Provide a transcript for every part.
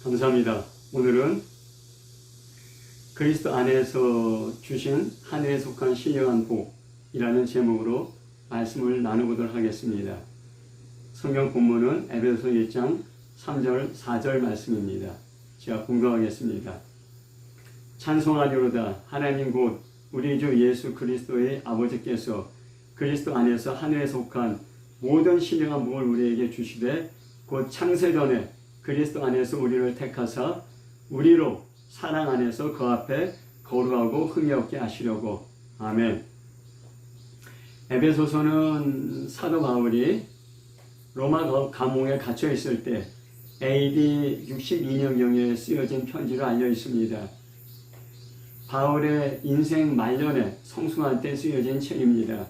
감사합니다. 오늘은 그리스도 안에서 주신 하늘에 속한 신령한 복이라는 제목으로 말씀을 나누도록 하겠습니다. 성경 본문은 에베소 1장 3절 4절 말씀입니다. 제가 공부하겠습니다. 찬송하리로다. 하나님 곧 우리 주 예수 그리스도의 아버지께서 그리스도 안에서 하늘에 속한 모든 신령한 복을 우리에게 주시되 곧 창세전에 그리스도 안에서 우리를 택하사 우리로 사랑 안에서 그 앞에 거룩하고 흠이 없게 하시려고. 아멘. 에베소서는 사도 바울이 로마 감옥에 갇혀 있을 때 AD 62년경에 쓰여진 편지로 알려 있습니다. 바울의 인생 말년에 성숙할 때 쓰여진 책입니다.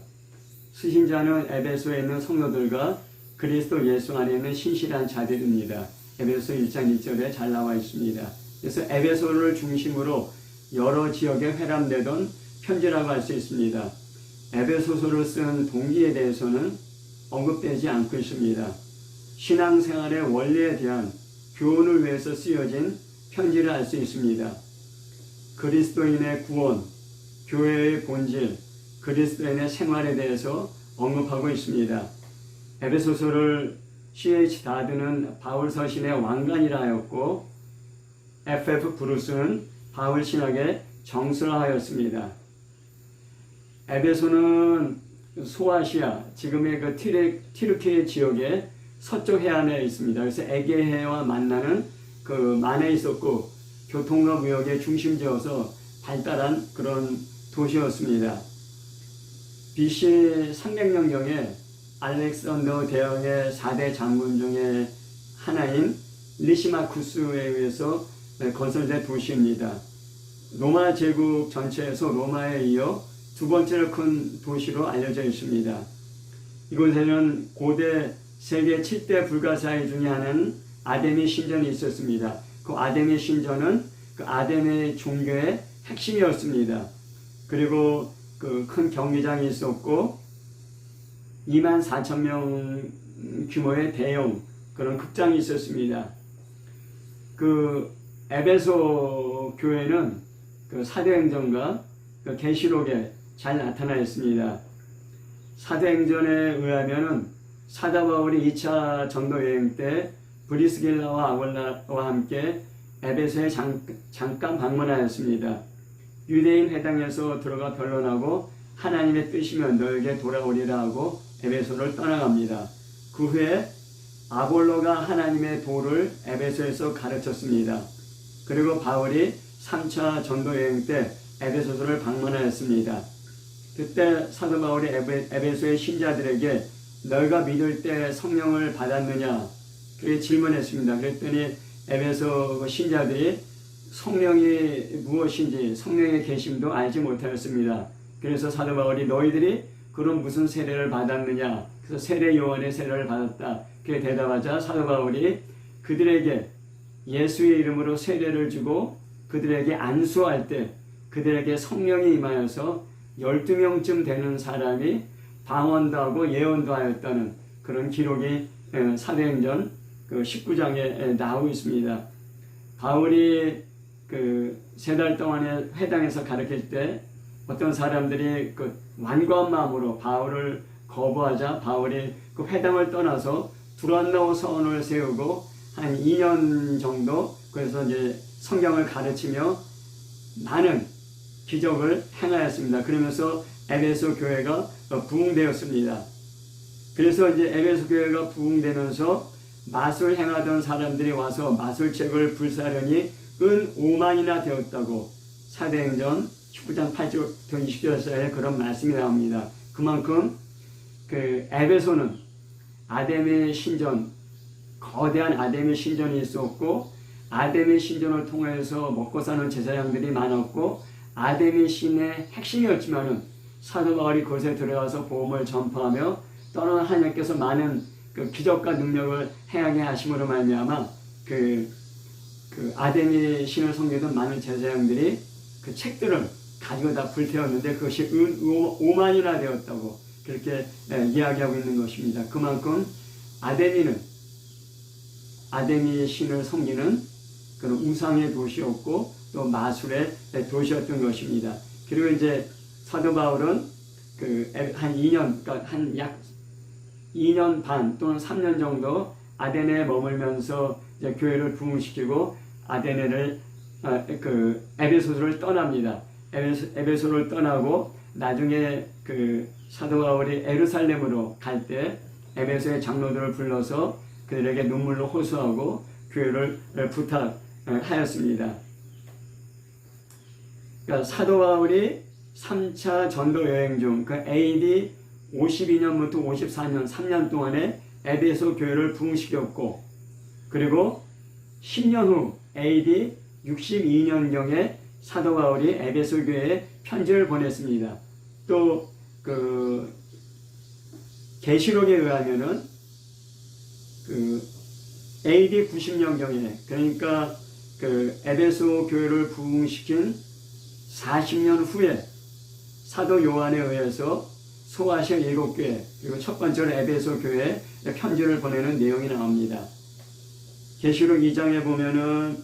쓰신 자는 에베소에 있는 성도들과 그리스도 예수 안에 있는 신실한 자들입니다. 에베소 1장 1절에 잘 나와 있습니다. 그래서 에베소를 중심으로 여러 지역에 회람되던 편지라고 할 수 있습니다. 에베소서를 쓴 동기에 대해서는 언급되지 않고 있습니다. 신앙생활의 원리에 대한 교훈을 위해서 쓰여진 편지를 알 수 있습니다. 그리스도인의 구원, 교회의 본질, 그리스도인의 생활에 대해서 언급하고 있습니다. 에베소서를 C.H. 다드는 바울 서신의 왕관이라 하였고 F.F. 브루스는 바울 신학의 정수라 하였습니다. 에베소는 소아시아, 지금의 그 티르키예 지역의 서쪽 해안에 있습니다. 그래서 에게해와 만나는 그 만에 있었고 교통과 무역의 중심지여서 발달한 그런 도시였습니다. BC 300년경에 알렉산더 대왕의 4대 장군 중에 하나인 리시마쿠스에 의해서 건설된 도시입니다. 로마 제국 전체에서 로마에 이어 두 번째로 큰 도시로 알려져 있습니다. 이곳에는 고대 세계 7대 불가사의 중에 하나는 아데미 신전이 있었습니다. 그 아데미 신전은 그 아데미 종교의 핵심이었습니다. 그리고 그 큰 경기장이 있었고 24,000명 규모의 대형 그런 극장이 있었습니다. 그 에베소 교회는 그 사도행전과 그 계시록에 잘 나타나 있습니다. 사도행전에 의하면은 사도 바울이 2차 전도 여행 때 브리스길라와 아굴라와 함께 에베소에 잠깐 방문하였습니다. 유대인 회당에서 들어가 변론하고 하나님의 뜻이면 너에게 돌아오리라 하고 에베소를 떠나갑니다. 그 후에 아볼로가 하나님의 도를 에베소에서 가르쳤습니다. 그리고 바울이 3차 전도 여행 때 에베소서를 방문하였습니다. 그때 사도 바울이 에베소의 신자들에게 너희가 믿을 때 성령을 받았느냐? 그렇게 질문했습니다. 그랬더니 에베소 신자들이 성령이 무엇인지 성령의 계심도 알지 못하였습니다. 그래서 사도 바울이 너희들이 그런 무슨 세례를 받았느냐? 그래서 세례 요한의 세례를 받았다. 그렇게 대답하자 사도 바울이 그들에게 예수의 이름으로 세례를 주고 그들에게 안수할 때 그들에게 성령이 임하여서 12명쯤 되는 사람이 방언도 하고 예언도 하였다는 그런 기록이 사도행전 19장에 나오고 있습니다. 바울이 그 3달 동안에 회당에서 가르칠 때 어떤 사람들이 그 완고한 마음으로 바울을 거부하자 바울이 그 회당을 떠나서 두란노 서원을 세우고 한 2년 정도 그래서 이제 성경을 가르치며 많은 기적을 행하였습니다. 그러면서 에베소 교회가 부흥되었습니다. 그래서 이제 에베소 교회가 부흥되면서 마술 행하던 사람들이 와서 마술책을 불사르니 은 5만이나 되었다고 사도행전 19장 8절 20절에 그런 말씀이 나옵니다. 그만큼 그 에베소는 아데미 신전, 거대한 아데미 신전이 있었고 아데미 신전을 통해서 먹고 사는 제사장들이 많았고 아데미 신의 핵심이었지만은 사도 바울이 그곳에 들어가서 복음을 전파하며 떠난 하나님께서 많은 그 기적과 능력을 행하게 하심으로 말미암아 그 아데미 신을 섬기던 많은 제사장들이 그 책들을 가지고 다 불태웠는데 그것이 5만이나 되었다고 그렇게 이야기하고 있는 것입니다. 그만큼 아데미는 아데미 신을 섬기는 그런 우상의 도시였고 또 마술의 도시였던 것입니다. 그리고 이제 사도 바울은 한 2년, 그러니까 한 약 2년 반 또는 3년 정도 아데네에 머물면서 이제 교회를 부흥시키고 에베소를 떠납니다. 에베소를 떠나고 나중에 사도 바울이 예루살렘으로 갈 때 에베소의 장로들을 불러서 그들에게 눈물로 호소하고 교회를 부탁하였습니다. 그러니까 사도 바울이 3차 전도 여행 중 AD 52년부터 54년 3년 동안에 에베소 교회를 부흥시켰고, 그리고 10년 후 AD 62년경에 사도 바울이 에베소 교회에 편지를 보냈습니다. 또 계시록에 의하면은 AD 90년경에, 그러니까 에베소 교회를 부흥시킨 40년 후에 사도 요한에 의해서 소아시아 7교회, 그리고 첫 번째로 에베소 교회에 편지를 보내는 내용이 나옵니다. 계시록 2장에 보면은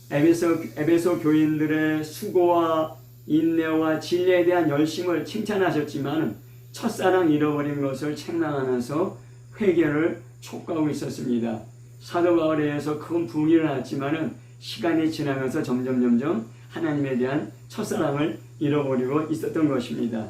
에베소 교인들의 수고와 인내와 진리에 대한 열심을 칭찬하셨지만 첫사랑 잃어버린 것을 책망하면서 회개를 촉구하고 있었습니다. 사도 바울에 의해서 큰 부흥이 일어났지만 시간이 지나면서 점점 하나님에 대한 첫사랑을 잃어버리고 있었던 것입니다.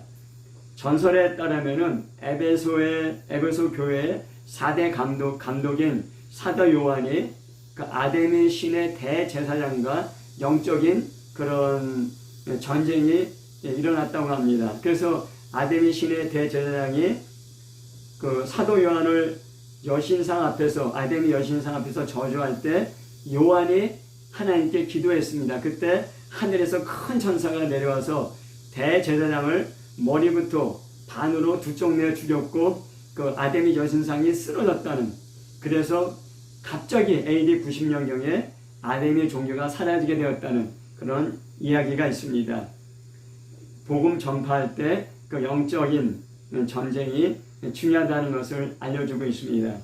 전설에 따르면은 에베소 교회의 4대 감독인 사도 요한이 아데미 신의 대제사장과 영적인 그런 전쟁이 일어났다고 합니다. 그래서 아데미 신의 대제사장이 사도 요한을 아데미 여신상 앞에서 저주할 때 요한이 하나님께 기도했습니다. 그때 하늘에서 큰 천사가 내려와서 대제사장을 머리부터 반으로 두 쪽 내어 죽였고 아데미 여신상이 쓰러졌다는, 그래서 갑자기 AD 90년경에 아데미 종교가 사라지게 되었다는 그런 이야기가 있습니다. 복음 전파할 때 영적인 전쟁이 중요하다는 것을 알려주고 있습니다.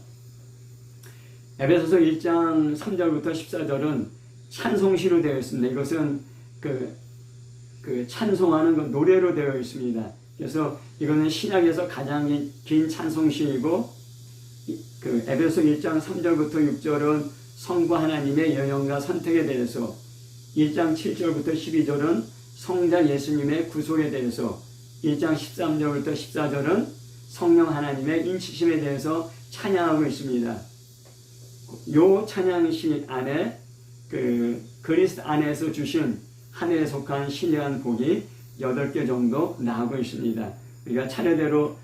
에베소서 1장 3절부터 14절은 찬송시로 되어 있습니다. 이것은 찬송하는 노래로 되어 있습니다. 그래서 이거는 신약에서 가장 긴 찬송시이고, 에베소 1장 3절부터 6절은 성부 하나님의 영역과 선택에 대해서, 1장 7절부터 12절은 성자 예수님의 구속에 대해서, 1장 13절부터 14절은 성령 하나님의 인치심에 대해서 찬양하고 있습니다. 요 찬양시 안에 그리스도 안에서 주신 하늘에 속한 신령한 복이 8개 정도 나오고 있습니다. 우리가 차례대로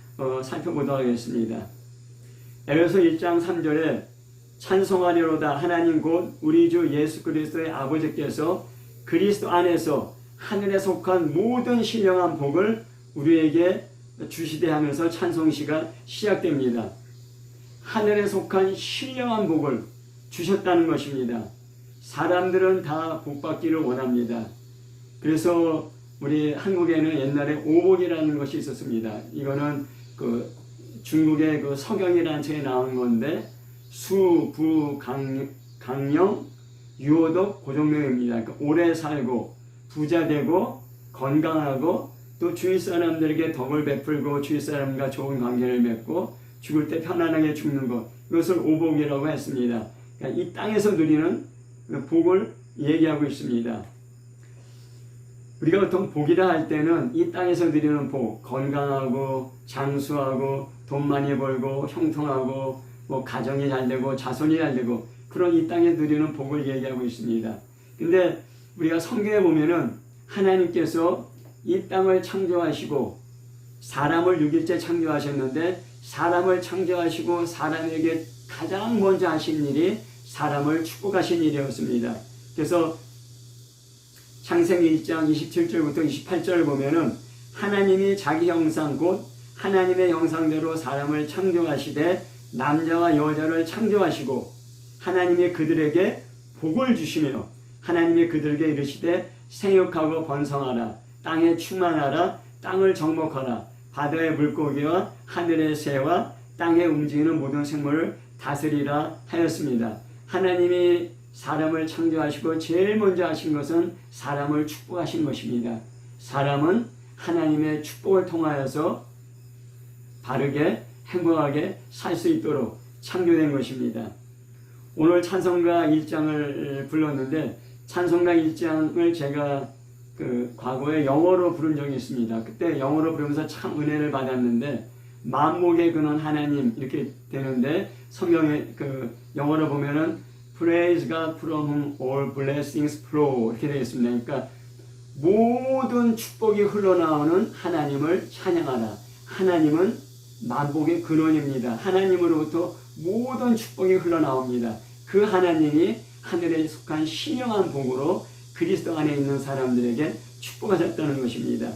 살펴보도록 하겠습니다. 에베소 1장 3절에 찬송하리로다 하나님 곧 우리 주 예수 그리스도의 아버지께서 그리스도 안에서 하늘에 속한 모든 신령한 복을 우리에게 주시되 하면서 찬송시가 시작됩니다. 하늘에 속한 신령한 복을 주셨다는 것입니다. 사람들은 다 복받기를 원합니다. 그래서 우리 한국에는 옛날에 오복이라는 것이 있었습니다. 이거는 중국의 서경이라는 책에 나오는 건데 수, 부, 강령, 유호덕 고종명입니다. 그러니까 오래 살고 부자 되고 건강하고 또 주위 사람들에게 덕을 베풀고 주위 사람과 좋은 관계를 맺고 죽을 때 편안하게 죽는 것, 이것을 오복이라고 했습니다. 그러니까 이 땅에서 누리는 복을 얘기하고 있습니다. 우리가 보통 복이라 할 때는 이 땅에서 누리는 복, 건강하고 장수하고 돈 많이 벌고 형통하고 가정이 잘 되고 자손이 잘 되고 그런 이 땅에 누리는 복을 얘기하고 있습니다. 근데 우리가 성경에 보면은 하나님께서 이 땅을 창조하시고 사람을 6일째 창조하셨는데, 사람을 창조하시고 사람에게 가장 먼저 하신 일이 사람을 축복하신 일이었습니다. 그래서 창세기 1장 27절부터 28절을 보면은 하나님이 자기 형상 곧 하나님의 형상대로 사람을 창조하시되 남자와 여자를 창조하시고 하나님이 그들에게 복을 주시며 하나님이 그들에게 이르시되 생육하고 번성하라 땅에 충만하라 땅을 정복하라 바다의 물고기와 하늘의 새와 땅에 움직이는 모든 생물을 다스리라 하였습니다. 하나님이 사람을 창조하시고 제일 먼저 하신 것은 사람을 축복하신 것입니다. 사람은 하나님의 축복을 통하여서 바르게 행복하게 살 수 있도록 창조된 것입니다. 오늘 찬송가 1장을 불렀는데 찬송가 1장을 제가 과거에 영어로 부른 적이 있습니다. 그때 영어로 부르면서 참 은혜를 받았는데 만복의 근원 하나님 이렇게 되는데 성경에 영어로 보면은 Praise God from whom all blessings flow 이렇게 되어 있습니다. 그러니까 모든 축복이 흘러나오는 하나님을 찬양하라. 하나님은 만복의 근원입니다. 하나님으로부터 모든 축복이 흘러나옵니다. 그 하나님이 하늘에 속한 신령한 복으로 그리스도 안에 있는 사람들에게 축복하셨다는 것입니다.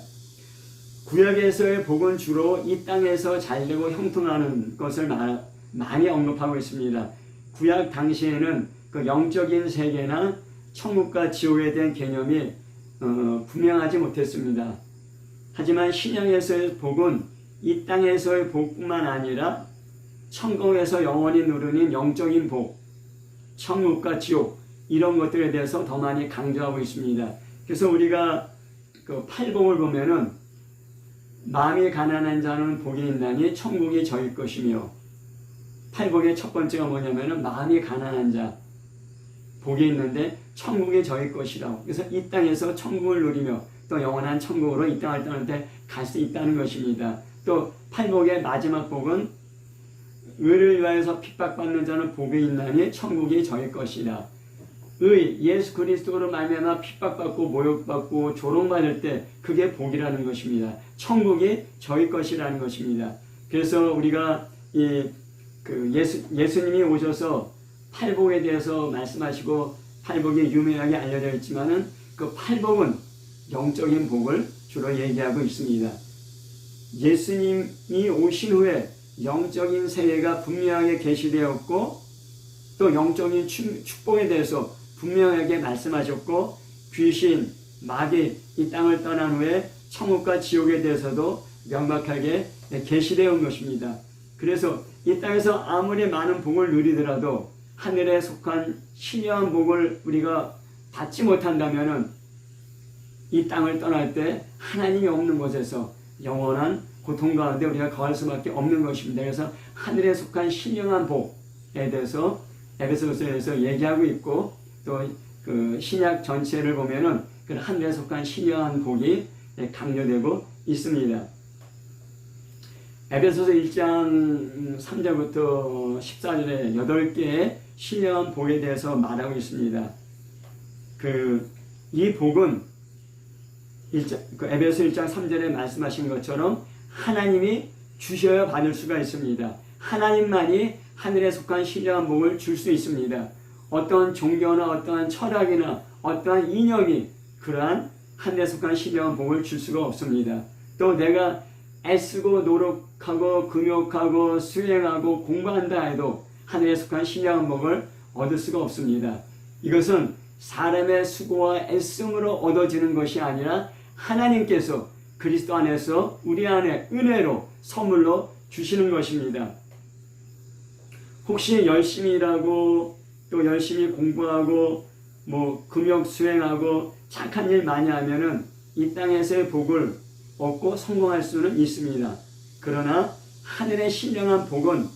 구약에서의 복은 주로 이 땅에서 잘되고 형통하는 것을 많이 언급하고 있습니다. 구약 당시에는 그 영적인 세계나 천국과 지옥에 대한 개념이 분명하지 못했습니다. 하지만 신약에서의 복은 이 땅에서의 복뿐만 아니라 천국에서 영원히 누리는 영적인 복, 천국과 지옥 이런 것들에 대해서 더 많이 강조하고 있습니다. 그래서 우리가 그 팔복을 보면은 마음이 가난한 자는 복이 있나니 천국이 저희 것이며 팔복의 첫 번째가 뭐냐면은 마음이 가난한 자 복이 있는데 천국이 저희 것이라고. 그래서 이 땅에서 천국을 누리며 또 영원한 천국으로 이 땅을 떠날 때 갈 수 있다는 것입니다. 또 팔복의 마지막 복은 의를 위하여서 핍박받는 자는 복이 있나니 천국이 저희 것이라. 의 예수 그리스도로 말미암아 핍박받고 모욕받고 조롱받을 때 그게 복이라는 것입니다. 천국이 저희 것이라는 것입니다. 그래서 우리가 예수님이 오셔서 팔복에 대해서 말씀하시고 팔복이 유명하게 알려져 있지만은 그 팔복은 영적인 복을 주로 얘기하고 있습니다. 예수님이 오신 후에 영적인 세계가 분명하게 계시되었고 또 영적인 축복에 대해서 분명하게 말씀하셨고 귀신, 마귀 이 땅을 떠난 후에 천국과 지옥에 대해서도 명확하게 계시되어 온 것입니다. 그래서 이 땅에서 아무리 많은 복을 누리더라도 하늘에 속한 신령한 복을 우리가 받지 못한다면 이 땅을 떠날 때 하나님이 없는 곳에서 영원한 고통 가운데 우리가 거할 수밖에 없는 것입니다. 그래서 하늘에 속한 신령한 복에 대해서 에베소서에서 얘기하고 있고 또 그 신약 전체를 보면은 그 하늘에 속한 신령한 복이 강조되고 있습니다. 에베소서 1장 3절부터 14절에 8개의 신령한 복에 대해서 말하고 있습니다. 이 복은 에베소 1장 3절에 말씀하신 것처럼 하나님이 주셔야 받을 수가 있습니다. 하나님만이 하늘에 속한 신령한 복을 줄 수 있습니다. 어떠한 종교나 어떠한 철학이나 어떠한 이념이 그러한 하늘에 속한 신령한 복을 줄 수가 없습니다. 또 내가 애쓰고 노력하고 금욕하고 수행하고 공부한다 해도 하늘에 속한 신령한 복을 얻을 수가 없습니다. 이것은 사람의 수고와 애씀으로 얻어지는 것이 아니라 하나님께서 그리스도 안에서 우리 안에 은혜로 선물로 주시는 것입니다. 혹시 열심히 일하고 또 열심히 공부하고 금욕 수행하고 착한 일 많이 하면은 이 땅에서의 복을 얻고 성공할 수는 있습니다. 그러나 하늘의 신령한 복은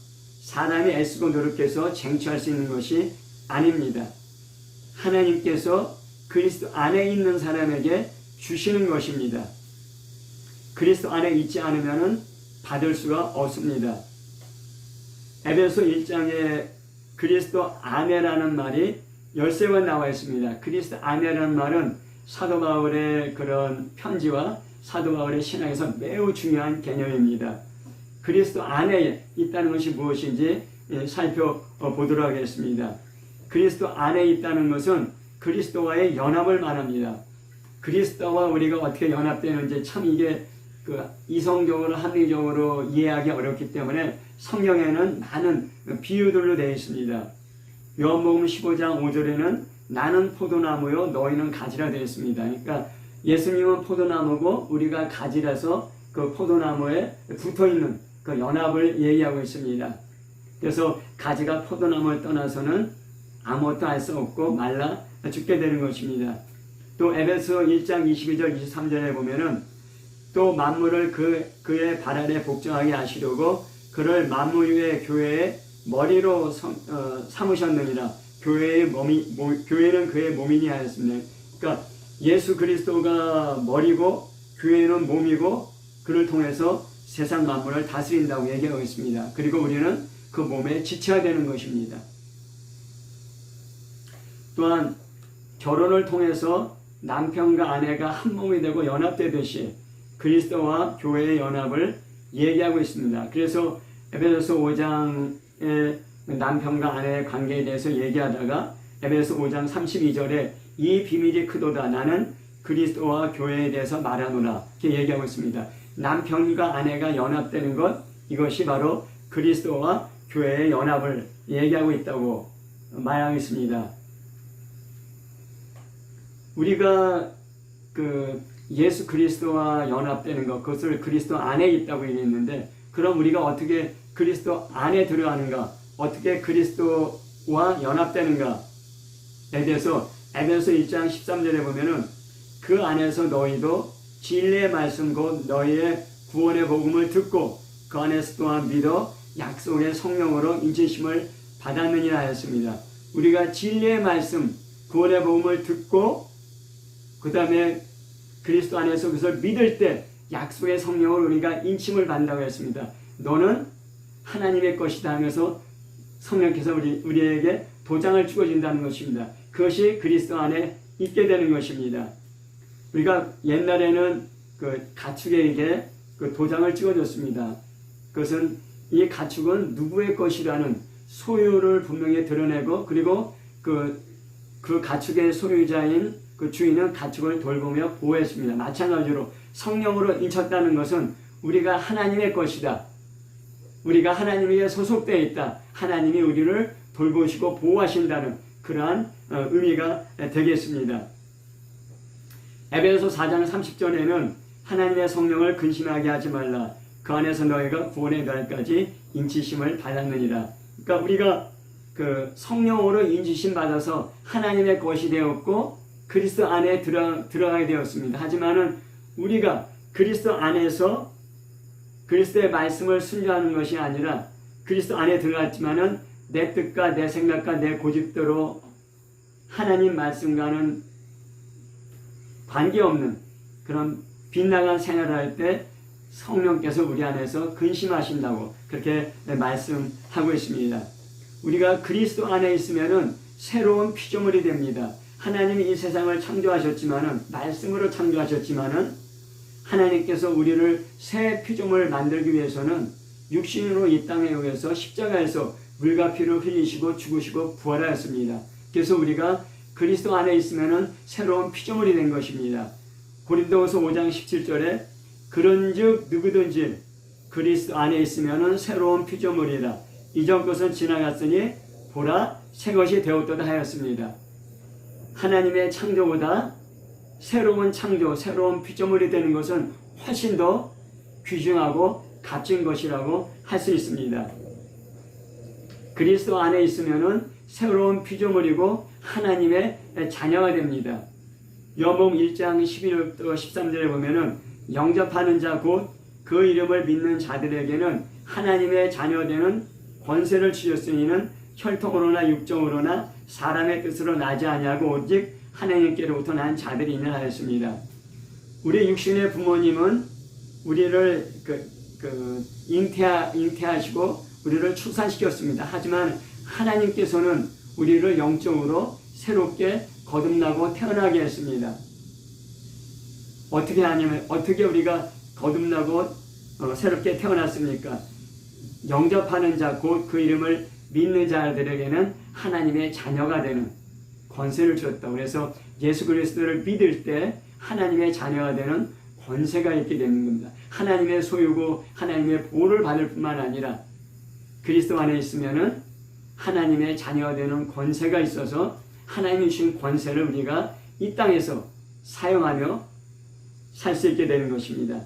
사람이 애쓰고 노력해서 쟁취할 수 있는 것이 아닙니다. 하나님께서 그리스도 안에 있는 사람에게 주시는 것입니다. 그리스도 안에 있지 않으면 받을 수가 없습니다. 에베소 1장에 그리스도 안에라는 말이 13번 나와 있습니다. 그리스도 안에라는 말은 사도 바울의 그런 편지와 사도 바울의 신앙에서 매우 중요한 개념입니다. 그리스도 안에 있다는 것이 무엇인지 살펴보도록 하겠습니다. 그리스도 안에 있다는 것은 그리스도와의 연합을 말합니다. 그리스도와 우리가 어떻게 연합되는지 참 이게 이성적으로 합리적으로 이해하기 어렵기 때문에 성경에는 많은 비유들로 되어 있습니다. 요한복음 15장 5절에는 나는 포도나무요 너희는 가지라 되어 있습니다. 그러니까 예수님은 포도나무고 우리가 가지라서 그 포도나무에 붙어있는 그 연합을 얘기하고 있습니다. 그래서 가지가 포도나무를 떠나서는 아무것도 할 수 없고 말라 죽게 되는 것입니다. 또 에베소 1장 22절 23절에 보면은 또 만물을 그의 발 아래 복종하게 하시려고 그를 만물 위의 교회의 머리로 삼으셨느니라. 교회는 그의 몸이니 하였습니다. 그러니까 예수 그리스도가 머리고 교회는 몸이고 그를 통해서 세상 만물을 다스린다고 얘기하고 있습니다. 그리고 우리는 그 몸에 지쳐야 되는 것입니다. 또한 결혼을 통해서 남편과 아내가 한 몸이 되고 연합되듯이 그리스도와 교회의 연합을 얘기하고 있습니다. 그래서 에베소서 5장의 남편과 아내의 관계에 대해서 얘기하다가 에베소 5장 32절에 이 비밀이 크도다 나는 그리스도와 교회에 대해서 말하노라 이렇게 얘기하고 있습니다. 남편과 아내가 연합되는 것 이것이 바로 그리스도와 교회의 연합을 얘기하고 있다고 말하고 있습니다. 우리가 예수 그리스도와 연합되는 것 그것을 그리스도 안에 있다고 얘기했는데 그럼 우리가 어떻게 그리스도 안에 들어가는가 어떻게 그리스도와 연합되는가에 대해서 에베소 1장 13절에 보면은 그 안에서 너희도 진리의 말씀 곧 너희의 구원의 복음을 듣고 그 안에서 또한 믿어 약속의 성령으로 인치심을 받았느니라 하였습니다. 우리가 진리의 말씀 구원의 복음을 듣고 그 다음에 그리스도 안에서 그것을 믿을 때 약속의 성령을 우리가 인침을 받는다고 했습니다. 너는 하나님의 것이다 하면서 성령께서 우리에게 도장을 찍어준다는 것입니다. 그것이 그리스도 안에 있게 되는 것입니다. 우리가 옛날에는 그 가축에게 그 도장을 찍어줬습니다. 그것은 이 가축은 누구의 것이라는 소유를 분명히 드러내고 그리고 그 가축의 소유자인 그 주인은 가축을 돌보며 보호했습니다. 마찬가지로 성령으로 인쳤다는 것은 우리가 하나님의 것이다. 우리가 하나님에게 소속되어 있다. 하나님이 우리를 돌보시고 보호하신다는 그러한 의미가 되겠습니다. 에베소 4장 30절에는 하나님의 성령을 근심하게 하지 말라. 그 안에서 너희가 구원의 날까지 인치심을 받았느니라. 그러니까 우리가 그 성령으로 인치심 받아서 하나님의 것이 되었고 그리스도 안에 들어가게 되었습니다. 하지만은 우리가 그리스도 안에서 그리스도의 말씀을 순종하는 것이 아니라 그리스도 안에 들어갔지만은 내 뜻과 내 생각과 내 고집대로 하나님 말씀과는 관계없는 그런 빗나간 생활을 할 때 성령께서 우리 안에서 근심하신다고 그렇게 말씀하고 있습니다. 우리가 그리스도 안에 있으면은 새로운 피조물이 됩니다. 하나님이 이 세상을 창조하셨지만은 말씀으로 창조하셨지만은 하나님께서 우리를 새 피조물 만들기 위해서는 육신으로 이 땅에 오셔서 십자가에서 물과 피를 흘리시고 죽으시고 부활하였습니다. 그래서 우리가 그리스도 안에 있으면은 새로운 피조물이 된 것입니다. 고린도후서 5장 17절에 그런즉 누구든지 그리스도 안에 있으면은 새로운 피조물이라 이전 것은 지나갔으니 보라 새 것이 되었도다 하였습니다. 하나님의 창조보다 새로운 창조, 새로운 피조물이 되는 것은 훨씬 더 귀중하고 값진 것이라고 할 수 있습니다. 그리스도 안에 있으면은 새로운 피조물이고 하나님의 자녀가 됩니다. 요한복음 1장 11절부터 13절에 보면은 영접하는 자 곧 그 이름을 믿는 자들에게는 하나님의 자녀되는 권세를 주셨으니는 혈통으로나 육정으로나 사람의 뜻으로 나지 아니하고 오직 하나님께로부터 난 자들이냐 하였습니다. 우리 육신의 부모님은 우리를 잉태하시고 우리를 출산시켰습니다. 하지만 하나님께서는 우리를 영적으로 새롭게 거듭나고 태어나게 했습니다. 어떻게 하냐면 어떻게 우리가 거듭나고 새롭게 태어났습니까? 영접하는 자 곧 그 이름을 믿는 자들에게는 하나님의 자녀가 되는 권세를 주었다. 그래서 예수 그리스도를 믿을 때 하나님의 자녀가 되는 권세가 있게 되는 겁니다. 하나님의 소유고 하나님의 보호를 받을 뿐만 아니라 그리스도 안에 있으면은 하나님의 자녀가 되는 권세가 있어서 하나님이 주신 권세를 우리가 이 땅에서 사용하며 살 수 있게 되는 것입니다.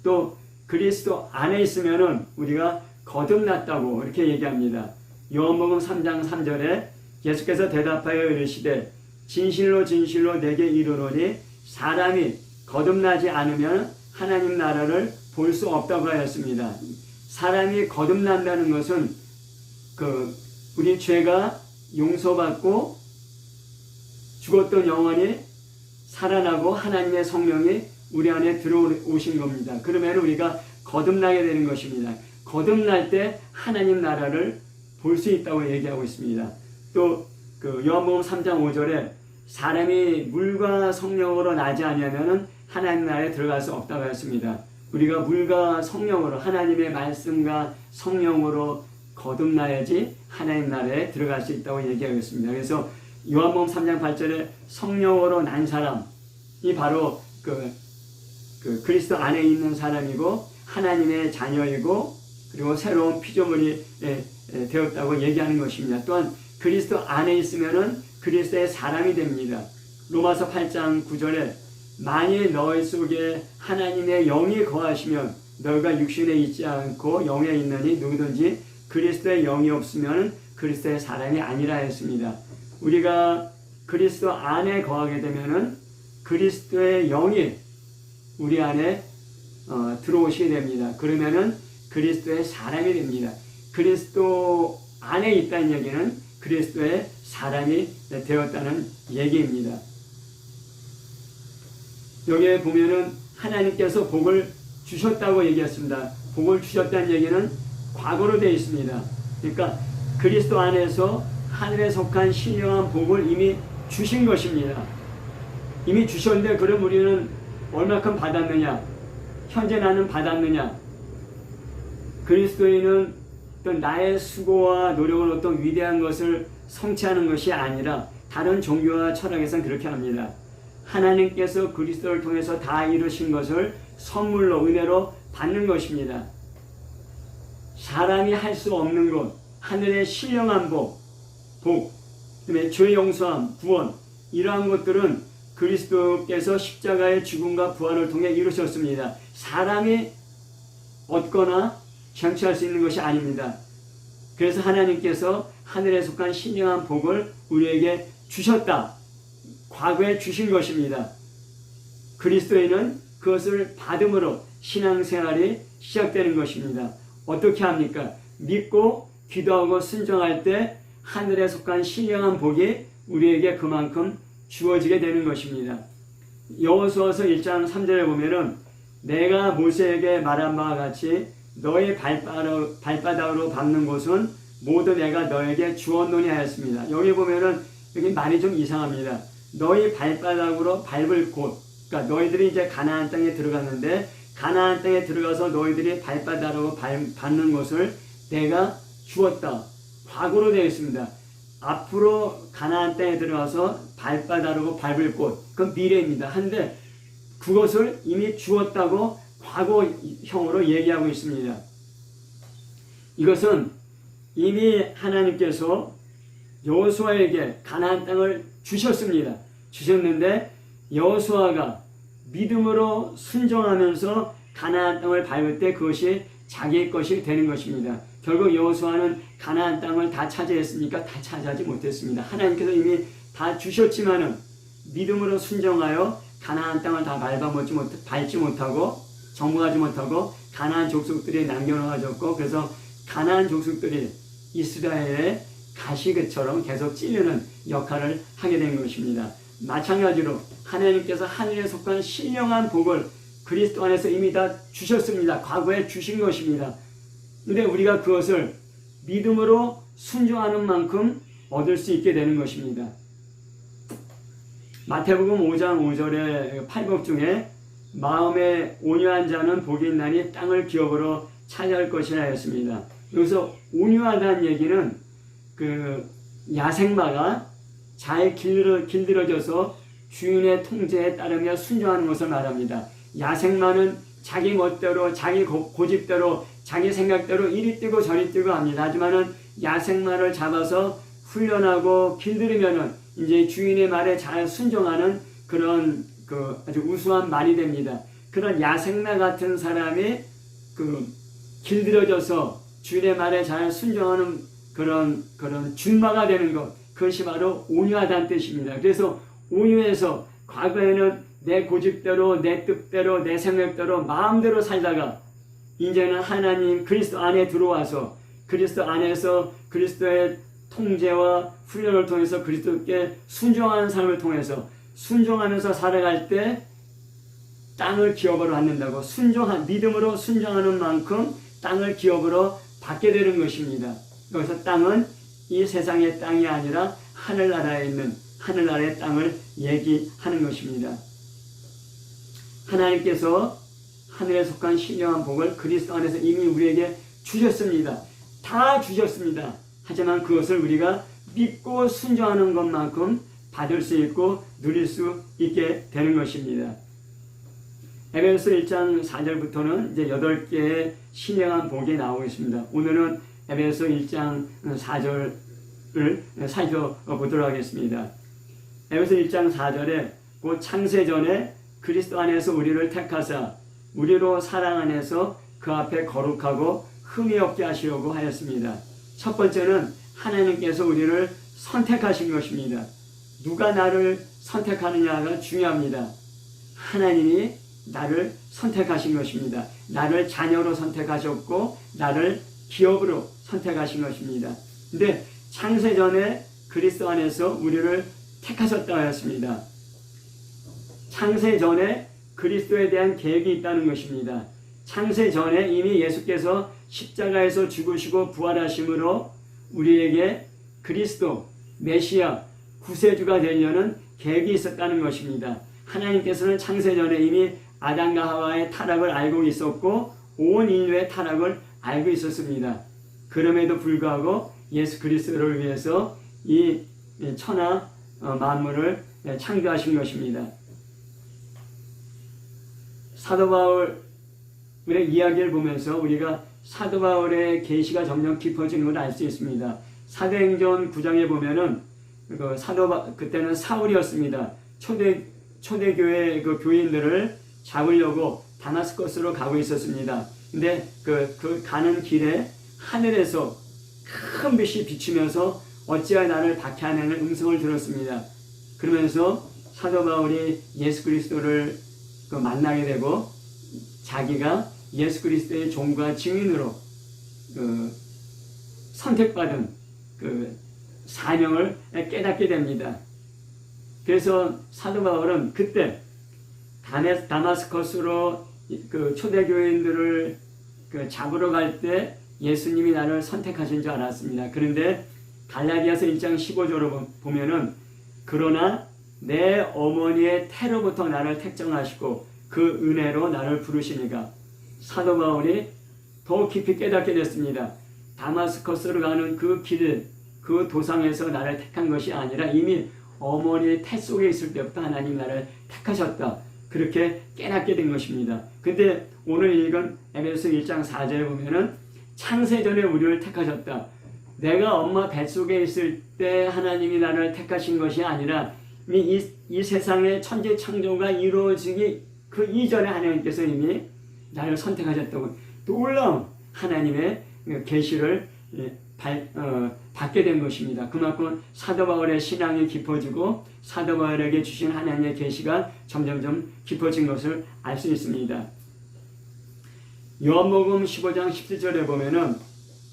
또 그리스도 안에 있으면은 우리가 거듭났다고 이렇게 얘기합니다. 요한복음 3장 3절에 예수께서 대답하여 이르시되 진실로 진실로 내게 이르노니 사람이 거듭나지 않으면 하나님 나라를 볼 수 없다고 하였습니다. 사람이 거듭난다는 것은 우리 죄가 용서받고 죽었던 영혼이 살아나고 하나님의 성령이 우리 안에 들어오신 겁니다. 그러면 우리가 거듭나게 되는 것입니다. 거듭날 때 하나님 나라를 볼 수 있다고 얘기하고 있습니다. 또 요한복음 3장 5절에 사람이 물과 성령으로 나지 아니하면 하나님 나라에 들어갈 수 없다고 했습니다. 우리가 물과 성령으로 하나님의 말씀과 성령으로 거듭나야지 하나님 나라에 들어갈 수 있다고 얘기하고 있습니다. 그래서 요한복음 3장 8절에 성령으로 난 사람이 바로 그리스도 안에 있는 사람이고 하나님의 자녀이고 그리고 새로운 피조물이 되었다고 얘기하는 것입니다. 또한 그리스도 안에 있으면은 그리스도의 사람이 됩니다. 로마서 8장 9절에 만일 너희 속에 하나님의 영이 거하시면 너희가 육신에 있지 않고 영에 있느니 누구든지 그리스도의 영이 없으면 그리스도의 사람이 아니라 했습니다. 우리가 그리스도 안에 거하게 되면은 그리스도의 영이 우리 안에 들어오시게 됩니다. 그러면은 그리스도의 사람이 됩니다. 그리스도 안에 있다는 얘기는 그리스도의 사람이 되었다는 얘기입니다. 여기에 보면은 하나님께서 복을 주셨다고 얘기했습니다. 복을 주셨다는 얘기는 과거로 되어 있습니다. 그러니까 그리스도 안에서 하늘에 속한 신령한 복을 이미 주신 것입니다. 이미 주셨는데 그럼 우리는 얼마큼 받았느냐? 현재 나는 받았느냐? 그리스도인은 어떤 나의 수고와 노력은 어떤 위대한 것을 성취하는 것이 아니라 다른 종교와 철학에서는 그렇게 합니다. 하나님께서 그리스도를 통해서 다 이루신 것을 선물로 은혜로 받는 것입니다. 사람이 할 수 없는 것, 하늘의 신령한 복, 그다음에 죄 용서함, 구원 이러한 것들은 그리스도께서 십자가의 죽음과 부활을 통해 이루셨습니다. 사람이 얻거나 장치할 수 있는 것이 아닙니다. 그래서 하나님께서 하늘에 속한 신령한 복을 우리에게 주셨다. 과거에 주신 것입니다. 그리스도인은 그것을 받음으로 신앙생활이 시작되는 것입니다. 어떻게 합니까? 믿고 기도하고 순종할 때 하늘에 속한 신령한 복이 우리에게 그만큼 주어지게 되는 것입니다. 여호수아서 1장 3절에 보면은 내가 모세에게 말한 바와 같이 너의 발바닥으로 밟는 곳은 모두 내가 너에게 주었노니 하였습니다. 여기 보면은 여기 말이 좀 이상합니다. 너희 발바닥으로 밟을 곳, 그러니까 너희들이 이제 가나안 땅에 들어갔는데 가나안 땅에 들어가서 너희들이 발바닥으로 밟는 것을 내가 주었다. 과거로 되어 있습니다. 앞으로 가나안 땅에 들어가서 발바닥으로 밟을 곳, 그건 미래입니다. 한데 그것을 이미 주었다고 과거형으로 얘기하고 있습니다. 이것은 이미 하나님께서 여호수아에게 가나안 땅을 주셨는데 여호수아가 믿음으로 순종하면서 가나안 땅을 밟을 때 그것이 자기의 것이 되는 것입니다. 결국 여호수아는 가나안 땅을 다 차지했으니까 다 차지하지 못했습니다. 하나님께서 이미 다 주셨지만은 믿음으로 순종하여 가나안 땅을 다 밟지 못하고 정복하지 못하고 가나안 족속들이 남겨놓아졌고 그래서 가나안 족속들이 이스라엘의 가시처럼 계속 찌르는 역할을 하게 된 것입니다. 마찬가지로 하나님께서 하늘에 속한 신령한 복을 그리스도 안에서 이미 다 주셨습니다. 과거에 주신 것입니다. 근데 우리가 그것을 믿음으로 순종하는 만큼 얻을 수 있게 되는 것입니다. 마태복음 5장 5절의 팔복 중에 마음에 온유한 자는 복이 있나니 땅을 기업으로 차지할 것이라 했습니다. 여기서 온유하다는 얘기는 야생마가 잘 길들여져서 주인의 통제에 따르며 순종하는 것을 말합니다. 야생마는 자기 멋대로 자기 고집대로 자기 생각대로 이리 뛰고 저리 뛰고 합니다. 하지만은 야생마를 잡아서 훈련하고 길들이면은 이제 주인의 말에 잘 순종하는 그런 아주 우수한 말이 됩니다. 그런 야생마 같은 사람이 길들여져서 주인의 말에 잘 순종하는 그런 준마가 되는 것, 그것이 바로 온유하다는 뜻입니다. 그래서 온유해서 과거에는 내 고집대로, 내 뜻대로, 내 생각대로 마음대로 살다가 이제는 하나님 그리스도 안에 들어와서 그리스도 안에서 그리스도의 통제와 훈련을 통해서 그리스도께 순종하는 삶을 통해서 순종하면서 살아갈 때 땅을 기업으로 받는다고 믿음으로 순종하는 만큼 땅을 기업으로 받게 되는 것입니다. 여기서 땅은 이 세상의 땅이 아니라 하늘나라에 있는 하늘나라의 땅을 얘기하는 것입니다. 하나님께서 하늘에 속한 신령한 복을 그리스도 안에서 이미 우리에게 주셨습니다. 다 주셨습니다. 하지만 그것을 우리가 믿고 순종하는 것만큼 받을 수 있고 누릴 수 있게 되는 것입니다. 에베소서 1장 4절부터는 이제 8개의 신령한 복이 나오고 있습니다. 오늘은 에베소서 1장 4절을 살펴보도록 하겠습니다. 에베소서 1장 4절에 곧 창세전에 그리스도 안에서 우리를 택하사 우리로 사랑 안에서 그 앞에 거룩하고 흠이 없게 하시려고 하였습니다. 첫 번째는 하나님께서 우리를 선택하신 것입니다. 누가 나를 선택하느냐가 중요합니다. 하나님이 나를 선택하신 것입니다. 나를 자녀로 선택하셨고 나를 기업으로 선택하신 것입니다. 근데 창세전에 그리스도 안에서 우리를 택하셨다고 하였습니다. 창세전에 그리스도에 대한 계획이 있다는 것입니다. 창세전에 이미 예수께서 십자가에서 죽으시고 부활하심으로 우리에게 그리스도, 메시아, 구세주가 되려는 계획이 있었다는 것입니다. 하나님께서는 창세전에 이미 아담과 하와의 타락을 알고 있었고 온 인류의 타락을 알고 있었습니다. 그럼에도 불구하고 예수 그리스도를 위해서 이 천하 만물을 창조하신 것입니다. 사도 바울의 이야기를 보면서 우리가 사도 바울의 계시가 점점 깊어지는 걸 알 수 있습니다. 사도행전 9장에 보면은 그때는 사울이었습니다. 초대교회 그 교인들을 잡으려고 다마스커스로 가고 있었습니다. 근데 그 가는 길에 하늘에서 큰 빛이 비추면서 어찌하여 나를 박해하는 음성을 들었습니다. 그러면서 사도 바울이 예수 그리스도를 만나게 되고 자기가 예수 그리스도의 종과 증인으로 선택받은 사명을 깨닫게 됩니다. 그래서 사도 바울은 그때 다마스커스로 초대교인들을 잡으러 갈 때 예수님이 나를 선택하신 줄 알았습니다. 그런데 갈라디아서 1장 15절을 보면은 그러나 내 어머니의 태로부터 나를 택정하시고 그 은혜로 나를 부르시니까 사도 바울이 더 깊이 깨닫게 됐습니다. 다마스커스로 가는 그 길, 그 도상에서 나를 택한 것이 아니라 이미 어머니의 태 속에 있을 때부터 하나님 나를 택하셨다. 그렇게 깨닫게 된 것입니다. 근데 오늘 읽은 에베소서 1장 4절에 보면은 창세전에 우리를 택하셨다. 내가 엄마 뱃속에 있을 때 하나님이 나를 택하신 것이 아니라 이 세상의 천지 창조가 이루어지기 그 이전에 하나님께서 이미 나를 선택하셨다고 놀라운 하나님의 계시를 받게 된 것입니다. 그만큼 사도 바울의 신앙이 깊어지고 사도 바울에게 주신 하나님의 계시가 점점점 깊어진 것을 알 수 있습니다. 요한복음 15장 17절에 보면은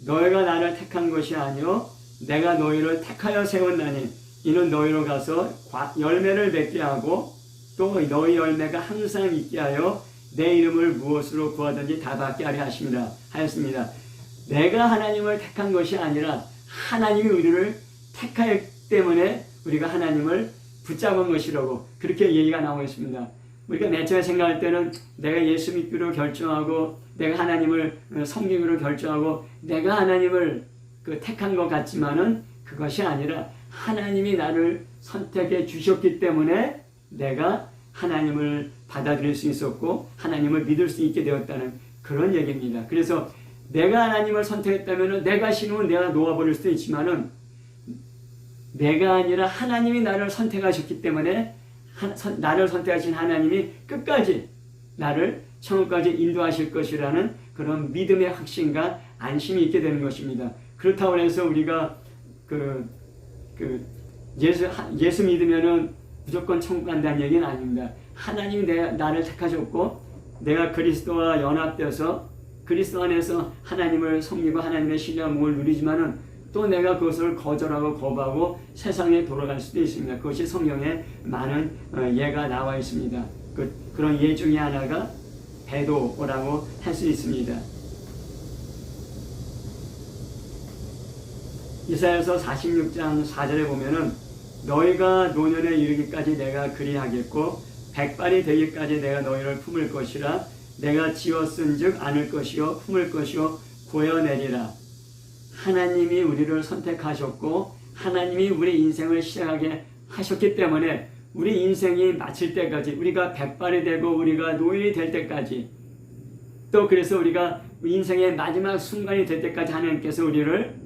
너희가 나를 택한 것이 아니요 내가 너희를 택하여 세웠나니 이는 너희로 가서 열매를 맺게 하고 또 너희 열매가 항상 있게 하여 내 이름을 무엇으로 구하든지 다 받게 하려 하였습니다. 내가 하나님을 택한 것이 아니라 하나님이 우리를 택하였기 때문에 우리가 하나님을 붙잡은 것이라고 그렇게 얘기가 나오고 있습니다. 우리가 맨 처음에 생각할 때는 내가 예수 믿기로 결정하고 내가 하나님을 섬기기로 결정하고 내가 하나님을 택한 것 같지만은 그것이 아니라 하나님이 나를 선택해 주셨기 때문에 내가 하나님을 받아들일 수 있었고 하나님을 믿을 수 있게 되었다는 그런 얘기입니다. 그래서 내가 하나님을 선택했다면 내가 신으면 내가 놓아버릴 수도 있지만은 내가 아니라 하나님이 나를 선택하셨기 때문에 나를 선택하신 하나님이 끝까지 나를 천국까지 인도하실 것이라는 그런 믿음의 확신과 안심이 있게 되는 것입니다. 그렇다고 해서 우리가 예수 믿으면은 무조건 천국 간다는 얘기는 아닙니다. 하나님이 나를 택하셨고 내가 그리스도와 연합되어서 그리스도 안에서 하나님을 섬기고 하나님의 신령함을 누리지만은 또 내가 그것을 거절하고 거부하고 세상에 돌아갈 수도 있습니다. 그것이 성경에 많은 예가 나와 있습니다. 그런 예 중에 하나가 배도라고 할 수 있습니다. 이사야서 46장 4절에 보면은 너희가 노년에 이르기까지 내가 그리하겠고 백발이 되기까지 내가 너희를 품을 것이라 내가 지었은즉 안을 것이요 품을 것이요 구해내리라. 하나님이 우리를 선택하셨고 하나님이 우리 인생을 시작하게 하셨기 때문에 우리 인생이 마칠 때까지 우리가 백발이 되고 우리가 노인이 될 때까지 또 그래서 우리가 인생의 마지막 순간이 될 때까지 하나님께서 우리를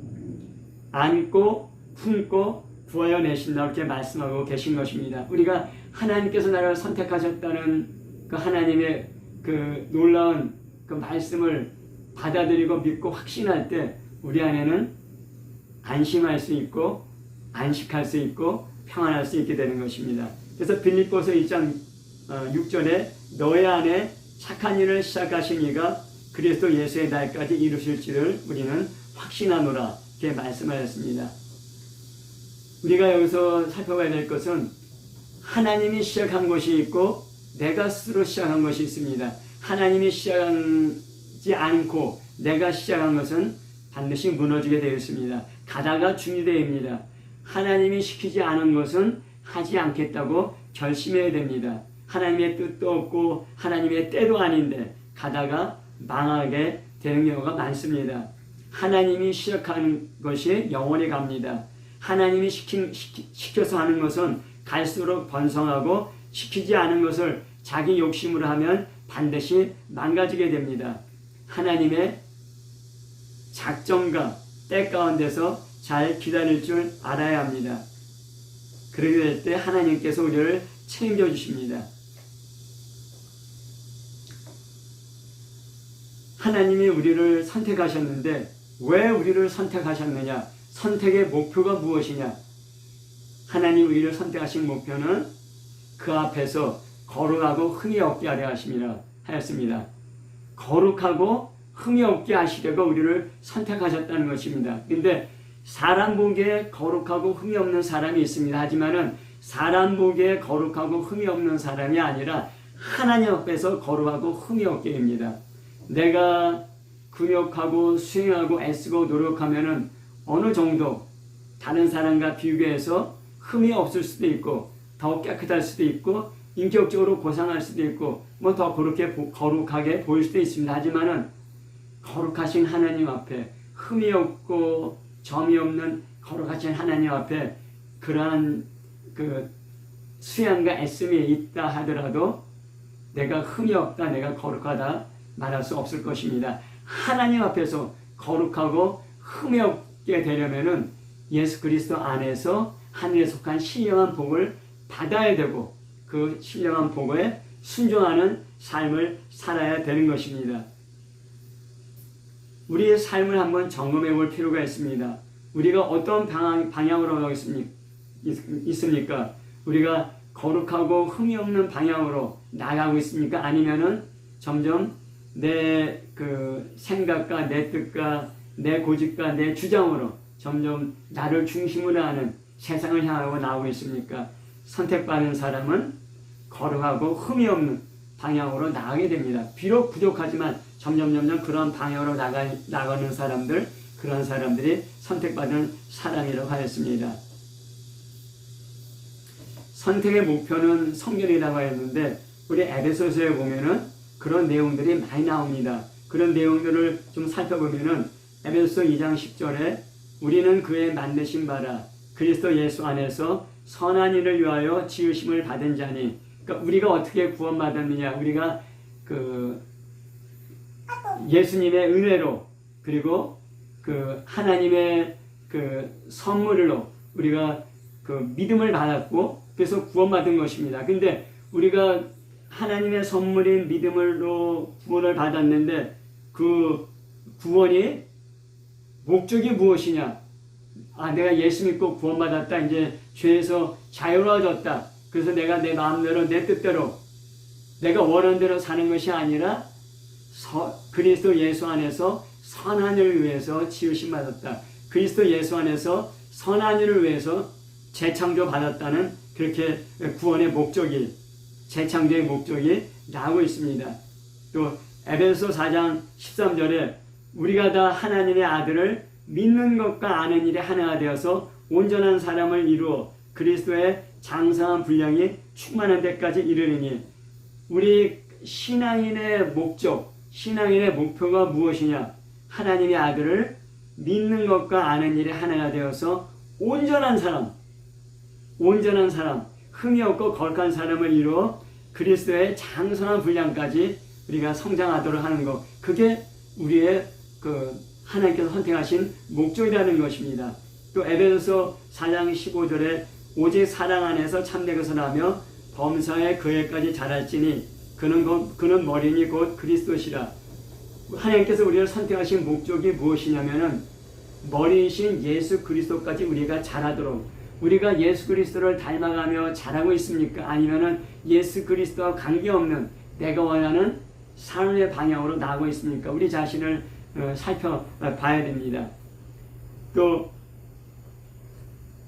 안고 품고 구하여내신다 이렇게 말씀하고 계신 것입니다. 우리가 하나님께서 나를 선택하셨다는 그 하나님의 그 놀라운 그 말씀을 받아들이고 믿고 확신할 때 우리 안에는 안심할 수 있고 안식할 수 있고 평안할 수 있게 되는 것입니다. 그래서 빌립보서 1장 6절에 너희 안에 착한 일을 시작하신 이가 그리스도 예수의 날까지 이루실지를 우리는 확신하노라 이렇게 말씀하셨습니다. 우리가 여기서 살펴봐야 될 것은 하나님이 시작한 것이 있고 내가 스스로 시작한 것이 있습니다. 하나님이 시작하지 않고 내가 시작한 것은 반드시 무너지게 되어 있습니다. 가다가 중요되입니다. 하나님이 시키지 않은 것은 하지 않겠다고 결심해야 됩니다. 하나님의 뜻도 없고 하나님의 때도 아닌데 가다가 망하게 되는 경우가 많습니다. 하나님이 시작하는 것이 영원히 갑니다. 하나님이 시켜서 하는 것은 갈수록 번성하고 시키지 않은 것을 자기 욕심으로 하면 반드시 망가지게 됩니다. 하나님의 작정과 때 가운데서 잘 기다릴 줄 알아야 합니다. 그러게 될 때 하나님께서 우리를 책임져 주십니다. 하나님이 우리를 선택하셨는데 왜 우리를 선택하셨느냐? 선택의 목표가 무엇이냐? 하나님 우리를 선택하신 목표는 그 앞에서 거룩하고 흠이 없게 하려 하심이라 하였습니다. 거룩하고 흠이 없게 하시려고 우리를 선택하셨다는 것입니다. 그런데 사람 보기에 거룩하고 흠이 없는 사람이 있습니다. 하지만은 사람 보기에 거룩하고 흠이 없는 사람이 아니라 하나님 앞에서 거룩하고 흠이 없게 됩니다. 내가 근육하고 수행하고 애쓰고 노력하면은 어느 정도 다른 사람과 비교해서 흠이 없을 수도 있고 더 깨끗할 수도 있고 인격적으로 고상할 수도 있고 뭐 더 그렇게 거룩하게 보일 수도 있습니다. 하지만은 거룩하신 하나님 앞에 흠이 없고 점이 없는 거룩하신 하나님 앞에 그러한 그 수양과 애씀이 있다 하더라도 내가 흠이 없다, 내가 거룩하다 말할 수 없을 것입니다. 하나님 앞에서 거룩하고 흠이 없게 되려면은 예수 그리스도 안에서 하늘에 속한 신령한 복을 받아야 되고 그 신령한 복에 순종하는 삶을 살아야 되는 것입니다. 우리의 삶을 한번 점검해 볼 필요가 있습니다. 우리가 어떤 방향으로 가고 있습니까? 우리가 거룩하고 흠이 없는 방향으로 나가고 있습니까? 아니면은 점점 내 그 생각과 내 뜻과 내 고집과 내 주장으로 점점 나를 중심으로 하는 세상을 향하고 나오고 있습니까? 선택받은 사람은 거룩하고 흠이 없는 방향으로 나가게 됩니다. 비록 부족하지만 점점 그런 방향으로 나가는 사람들, 그런 사람들이 선택받은 사람이라고 하였습니다. 선택의 목표는 성결이라고 했는데 우리 에베소서에 보면은 그런 내용들이 많이 나옵니다. 그런 내용들을 좀 살펴보면은 에베소서 2장 10절에 우리는 그의 만드신 바라 그리스도 예수 안에서 선한 일을 위하여 지으심을 받은 자니. 그러니까 우리가 어떻게 구원받았느냐? 우리가 그 예수님의 은혜로 그리고 그 하나님의 그 선물로 우리가 그 믿음을 받았고 그래서 구원받은 것입니다. 근데 우리가 하나님의 선물인 믿음으로 구원을 받았는데 그 구원이 목적이 무엇이냐? 아, 내가 예수 믿고 구원받았다. 이제 죄에서 자유로워졌다. 그래서 내가 내 마음대로 내 뜻대로 내가 원하는 대로 사는 것이 아니라 그리스도 예수 안에서 선한 일을 위해서 지으심 받았다. 그리스도 예수 안에서 선한 일을 위해서 재창조 받았다는 그렇게 구원의 목적이 재창조의 목적이 나오고 있습니다. 또 에베소 4장 13절에 우리가 다 하나님의 아들을 믿는 것과 아는 일에 하나가 되어서 온전한 사람을 이루어 그리스도의 장성한 분량이 충만한 데까지 이르리니 우리 신앙인의 목적, 신앙인의 목표가 무엇이냐? 하나님의 아들을 믿는 것과 아는 일에 하나가 되어서 온전한 사람, 흠이 없고 거룩한 사람을 이루어 그리스도의 장성한 분량까지 우리가 성장하도록 하는 것, 그게 우리의 하나님께서 선택하신 목적이라는 것입니다. 또 에베소서 4장 15절에 오직 사랑 안에서 참된 것을 하며 범사에 그에까지 자랄지니 그는 머리니 곧 그리스도시라. 하나님께서 우리를 선택하신 목적이 무엇이냐면은 머리이신 예수 그리스도까지 우리가 자라도록, 우리가 예수 그리스도를 닮아가며 자라고 있습니까? 아니면은 예수 그리스도와 관계없는 내가 원하는 삶의 방향으로 나아가고 있습니까? 우리 자신을 살펴봐야 됩니다. 또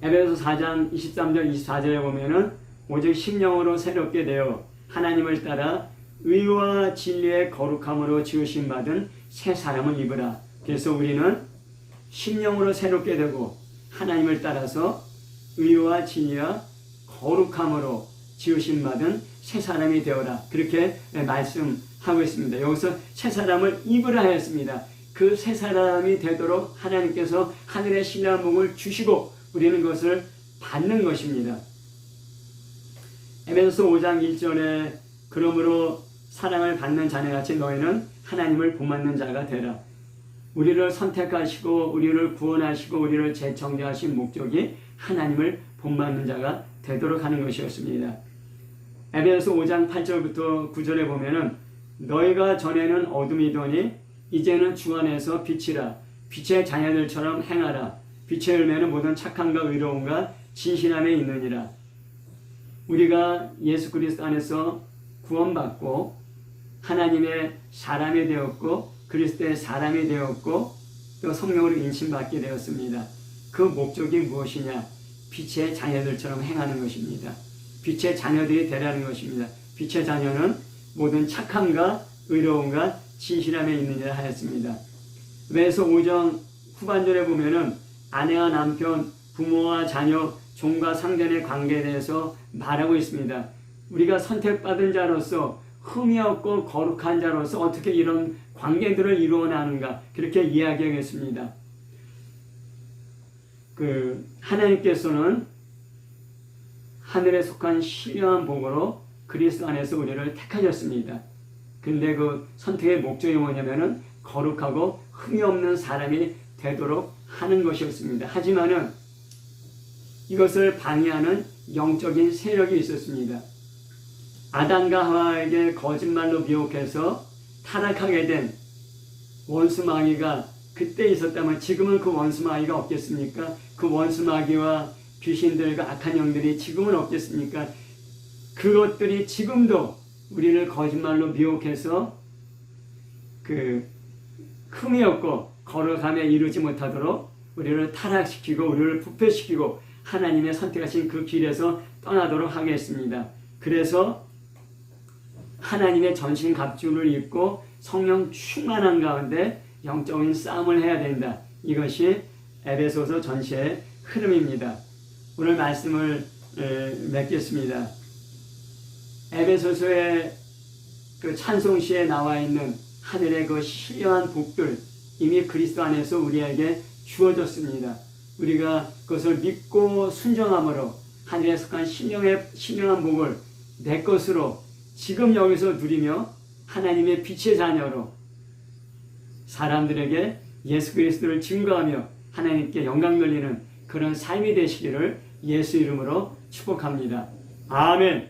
에베소서 4장 23절 24절에 보면은 오직 심령으로 새롭게 되어 하나님을 따라 의와 진리의 거룩함으로 지으심 받은 새 사람을 입으라. 그래서 우리는 심령으로 새롭게 되고 하나님을 따라서 의와 진리와 거룩함으로 지으심 받은 새 사람이 되어라. 그렇게 말씀하고 있습니다. 여기서 새 사람을 입으라 하였습니다. 그 새 사람이 되도록 하나님께서 하늘의 신령한 복을 주시고 우리는 그것을 받는 것입니다. 에베소서 5장 1절에 그러므로 사랑을 받는 자녀같이 너희는 하나님을 본받는 자가 되라. 우리를 선택하시고 우리를 구원하시고 우리를 재청정하신 목적이 하나님을 본받는 자가 되도록 하는 것이었습니다. 에베소서 5장 8절부터 9절에 보면은 너희가 전에는 어둠이더니 이제는 주 안에서 빛이라. 빛의 자녀들처럼 행하라. 빛의 열매는 모든 착함과 의로움과 진실함에 있느니라. 우리가 예수 그리스도 안에서 구원받고 하나님의 사람이 되었고 그리스도의 사람이 되었고 또 성령으로 인침받게 되었습니다. 그 목적이 무엇이냐? 빛의 자녀들처럼 행하는 것입니다. 빛의 자녀들이 되라는 것입니다. 빛의 자녀는 모든 착함과 의로움과 진실함에 있느니라 하였습니다. 에베소 5장 후반절에 보면은 아내와 남편, 부모와 자녀, 종과 상전의 관계에 대해서 말하고 있습니다. 우리가 선택받은 자로서 흠이 없고 거룩한 자로서 어떻게 이런 관계들을 이루어 나가는가 그렇게 이야기하겠습니다. 하나님께서는 하늘에 속한 신령한 복으로 그리스도 안에서 우리를 택하셨습니다. 근데 그 선택의 목적이 뭐냐면은 거룩하고 흠이 없는 사람이 되도록 하는 것이었습니다. 하지만은 이것을 방해하는 영적인 세력이 있었습니다. 아담과 하와에게 거짓말로 미혹해서 타락하게 된 원수 마귀가 그때 있었다면 지금은 그 원수 마귀가 없겠습니까? 그 원수 마귀와 귀신들과 악한 영들이 지금은 없겠습니까? 그것들이 지금도 우리를 거짓말로 미혹해서 흠이 없고 거룩함에 이르지 못하도록 우리를 타락시키고 우리를 부패시키고 하나님의 선택하신 그 길에서 떠나도록 하겠습니다. 그래서 하나님의 전신 갑주를 입고 성령 충만한 가운데 영적인 싸움을 해야 된다. 이것이 에베소서 전체의 흐름입니다. 오늘 말씀을 맺겠습니다. 에베소서의 그 찬송시에 나와 있는 하늘의 그 신령한 복들 이미 그리스도 안에서 우리에게 주어졌습니다. 우리가 그것을 믿고 순종함으로 하늘에 속한 신령한 복을 내 것으로 지금 여기서 누리며 하나님의 빛의 자녀로 사람들에게 예수 그리스도를 증거하며 하나님께 영광 돌리는 그런 삶이 되시기를 예수 이름으로 축복합니다. 아멘.